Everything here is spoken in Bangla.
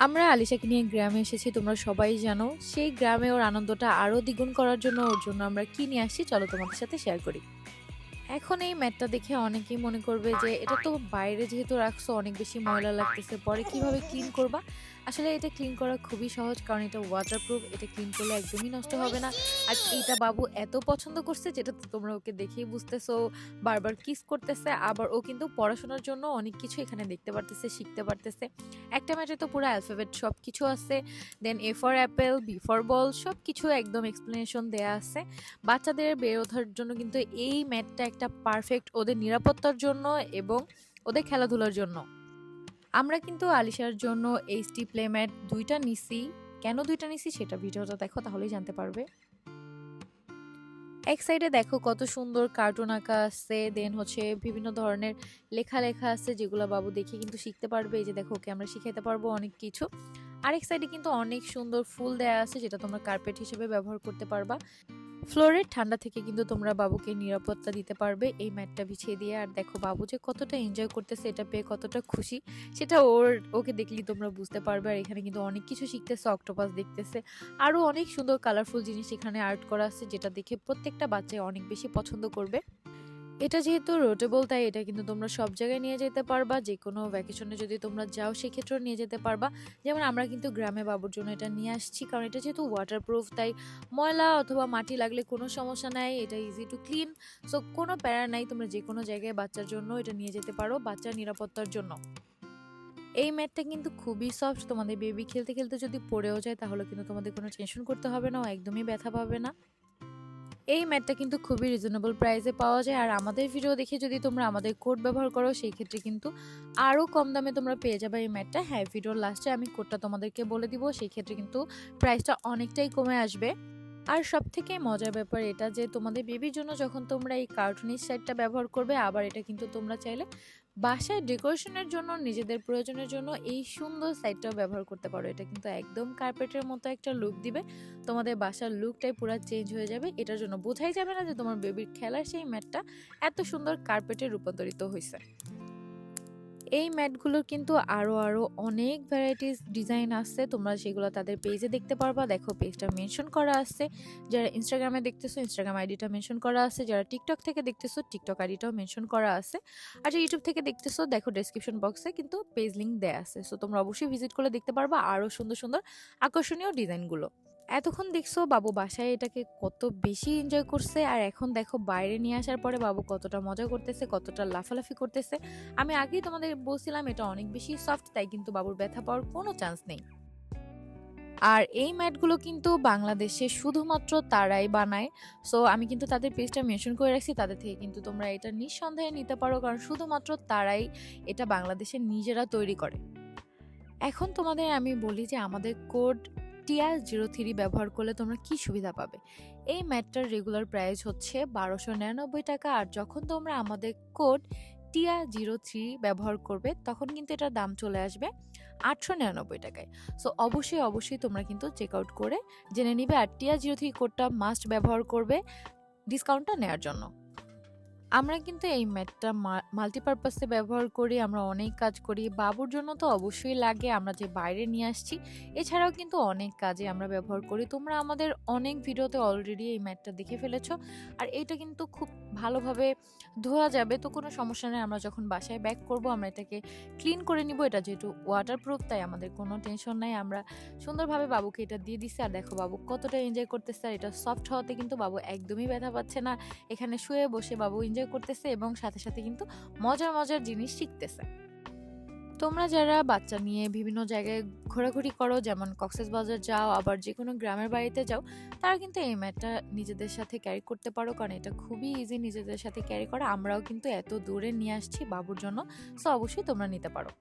আমরা আলিশাকে নিয়ে গ্রামে এসেছি, তোমরা সবাই জানো। সেই গ্রামে ওর আনন্দটা আরো দ্বিগুণ করার জন্য ওর জন্য আমরা কি নিয়ে আসছি চলো তোমাদের সাথে শেয়ার করি। এখন এই ম্যাটটা দেখে অনেকেই মনে করবে যে এটা তো বাইরে যেহেতু রাখছো অনেক বেশি ময়লা লাগতেছে, পরে কিভাবে ক্লিন করবা। আসলে এটা ক্লিন করা খুবই সহজ, কারণ এটা ওয়াটারপ্রুফ, এটা ক্লিন করলে একদমই নষ্ট হবে না। আর এইটা বাবু এত পছন্দ করছে, যেটা তো তোমরা ওকে দেখেই বুঝতেছো, বারবার কিস করতেছে। আবার ও কিন্তু পড়াশোনার জন্য অনেক কিছু এখানে দেখতে পারতেছে, শিখতে পারতেছে। একটা ম্যাটে তো পুরো অ্যালফাবেট সব কিছু আছে, then A for apple, B for ball, সব কিছু একদম এক্সপ্লেনেশন দেয়া আছে। বাচ্চাদের বের ওঠার জন্য কিন্তু এই ম্যাটটা একটা পারফেক্ট, ওদের নিরাপত্তার জন্য এবং ওদের খেলাধুলার জন্য। আমরা কিন্তু আলিশার জন্য এইচডি প্লে ম্যাট দুইটা নিছি। কেন দুইটা নিছি সেটা ভিডিওটা দেখো, তাহলেই জানতে পারবে। এক সাইডে দেখো কত সুন্দর কার্টুন আঁকা আছে, দেন হচ্ছে বিভিন্ন ধরনের লেখা লেখা আছে, যেগুলো বাবু দেখে কিন্তু শিখতে পারবে। এই যে দেখো, ওকে আমরা শিখাইতে পারবো অনেক কিছু। আরেক সাইডে কিন্তু অনেক সুন্দর ফুল দেয়া আছে, যেটা তোমরা কার্পেট হিসেবে ব্যবহার করতে পারবা। ফ্লোরের ঠান্ডা থেকে কিন্তু তোমরা বাবুকে নিরাপত্তা দিতে পারবে এই ম্যাটটা বিছিয়ে দিয়ে। আর দেখো বাবু যে কতটা এনজয় করতেছে, এটা পেয়ে কতটা খুশি, সেটা ওকে দেখলেই তোমরা বুঝতে পারবে। আর এখানে কিন্তু অনেক কিছু শিখতেছে, অক্টোপাস দেখতেছে, আরো অনেক সুন্দর কালারফুল জিনিস এখানে আর্ট করা আছে, যেটা দেখে প্রত্যেকটা বাচ্চাই অনেক বেশি পছন্দ করবে। এটা যেহেতু রোটেবল, তাই এটা কিন্তু তোমরা সব জায়গায় নিয়ে যেতে পারবা। যে কোনো ভ্যাকেশনে যদি তোমরা যাও সেক্ষেত্রেও নিয়ে যেতে পারবা। যেমন আমরা কিন্তু গ্রামে বাবুর জন্য এটা নিয়ে আসছি, কারণ এটা যেহেতু ওয়াটারপ্রুফ, তাই ময়লা অথবা মাটি লাগলে কোনো সমস্যা নাই, এটা ইজি টু ক্লিন। সো কোনো প্যারা নাই, তোমরা যে কোনো জায়গায় বাচ্চার জন্য এটা নিয়ে যেতে পারো, বাচ্চার নিরাপত্তার জন্য। এই ম্যাটটা কিন্তু খুবই সফট, তোমাদের বেবি খেলতে খেলতে যদি পড়েও যায় তাহলে কিন্তু তোমাদের কোনো টেনশন করতে হবে না, ও একদমই ব্যথা পাবে না। এই ম্যাটটা কিন্তু খুবই রিজনেবল প্রাইসে পাওয়া যায়। আর আমাদের ভিডিও দেখে যদি তোমরা আমাদের কোড ব্যবহার করো, সেই ক্ষেত্রে কিন্তু আরও কম দামে তোমরা পেয়ে যাবে এই ম্যাটটা। হ্যাঁ, ভিডিওর লাস্টে আমি কোডটা তোমাদেরকে বলে দিব, সেই ক্ষেত্রে কিন্তু প্রাইসটা অনেকটাই কমে আসবে। আর সব থেকে মজার ব্যাপার এটা যে তোমাদের বেবির জন্য যখন তোমরা এই কার্টুনিশ সেটটা ব্যবহার করবে, আবার এটা কিন্তু তোমরা চাইলে বাসায় ডেকোরেশনের জন্য, নিজেদের প্রয়োজনের জন্য এই সুন্দর সাইডটাও ব্যবহার করতে পারো। এটা কিন্তু একদম কার্পেটের মতো একটা লুক দিবে, তোমাদের বাসার লুকটাই পুরো চেঞ্জ হয়ে যাবে। এটার জন্য বোঝাই যাবে না যে তোমার বেবির খেলার সেই ম্যাটটা এত সুন্দর কার্পেটে রূপান্তরিত হয়েছে। এই ম্যাটগুলোর কিন্তু আরো আরো অনেক ভ্যারাইটিস ডিজাইন আছে, তোমরা সেগুলো তাদের পেজে দেখতে পারবা। দেখো, পেজটা মেনশন করা আছে। যারা ইনস্টাগ্রামে দেখতেছো ইনস্টাগ্রাম আইডিটা মেনশন করা আছে, যারা টিকটক থেকে দেখতেছো টিকটক আইডিটাও মেনশন করা আছে, আর যারা ইউটিউব থেকে দেখতেছো দেখো ডেসক্রিপশন বক্সে কিন্তু পেজ লিঙ্ক দেয়া আছে। সো তোমরা অবশ্যই ভিজিট করে দেখতে পারবা আরো সুন্দর সুন্দর আকর্ষণীয় ডিজাইনগুলো। এতক্ষণ দেখছো বাবু বাসায় এটাকে কত বেশি এনজয় করছে, আর এখন দেখো বাইরে নিয়ে আসার পরে বাবু কতটা মজা করতেছে, কতটা লাফালাফি করতেছে। আমি আগেই তোমাদের বলছিলাম এটা অনেক বেশি সফট, তাই কিন্তু বাবুর ব্যথা পাওয়ার কোনো চান্স নেই। আর এই ম্যাটগুলো কিন্তু বাংলাদেশে শুধুমাত্র তারাই বানায়। সো আমি কিন্তু তাদের পেজটা মেনশন করে রাখছি, তাদের থেকে কিন্তু তোমরা এটা নিঃসন্দেহে নিতে পারো, কারণ শুধুমাত্র তারাই এটা বাংলাদেশে নিজেরা তৈরি করে। এখন তোমাদের আমি বলি যে আমাদের কোড TR03 ব্যবহার করলে তোমরা কি সুবিধা পাবে। এই ম্যাটটার রেগুলার প্রাইস হচ্ছে 1299 টাকা, আর যখন তোমরা আমাদের কোড TR03 ব্যবহার করবে তখন কিন্তু এটার দাম চলে আসবে 899 টাকায়। সো অবশ্যই অবশ্যই তোমরা কিন্তু চেক আউট করে জেনে নিবে, আর TR03 কোডটা মাস্ট ব্যবহার করবে ডিসকাউন্টটা নেওয়ার জন্য। আমরা কিন্তু এই ম্যাটটা মাল্টিপারপাসে ব্যবহার করি, আমরা অনেক কাজ করি, বাবুর জন্য তো অবশ্যই লাগে, আমরা যে বাইরে নিয়ে আসছি এছাড়াও কিন্তু অনেক কাজে আমরা ব্যবহার করি। তোমরা আমাদের অনেক ভিডিওতে অলরেডি এই ম্যাটটা দেখে ফেলেছো। আর এটা কিন্তু খুব ভালোভাবে ধোয়া যাবে, তো কোনো সমস্যা নেই। আমরা যখন বাসায় ব্যাক করব আমরা এটাকে ক্লিন করে নিব, এটা যেহেতু ওয়াটারপ্রুফ তাই আমাদের কোনো টেনশন নাই। আমরা সুন্দরভাবে বাবুকে এটা দিয়ে দিচ্ছি, আর দেখো বাবু কতটা এনজয় করতেছে। আর এটা সফট হওয়াতে কিন্তু বাবু একদমই ব্যথা পাচ্ছে না, এখানে শুয়ে বসে বাবু এনজয় করতেছে এবং সাথে সাথে কিন্তু মজার মজার জিনিস শিখতেছে। তোমরা যারা বাচ্চা নিয়ে বিভিন্ন জায়গায় ঘোরাঘুরি করো, যেমন কক্সবাজার যাও, আবার যে কোনো গ্রামের বাড়িতে যাও, তারা কিন্তু এই ম্যাটটা নিজেদের সাথে ক্যারি করতে পারো, কারণ এটা খুবই ইজি নিজেদের সাথে ক্যারি করা। আমরাও কিন্তু এত দূরে নিয়ে আসছি বাবুর জন্য, সো অবশ্যই তোমরা নিতে পারো।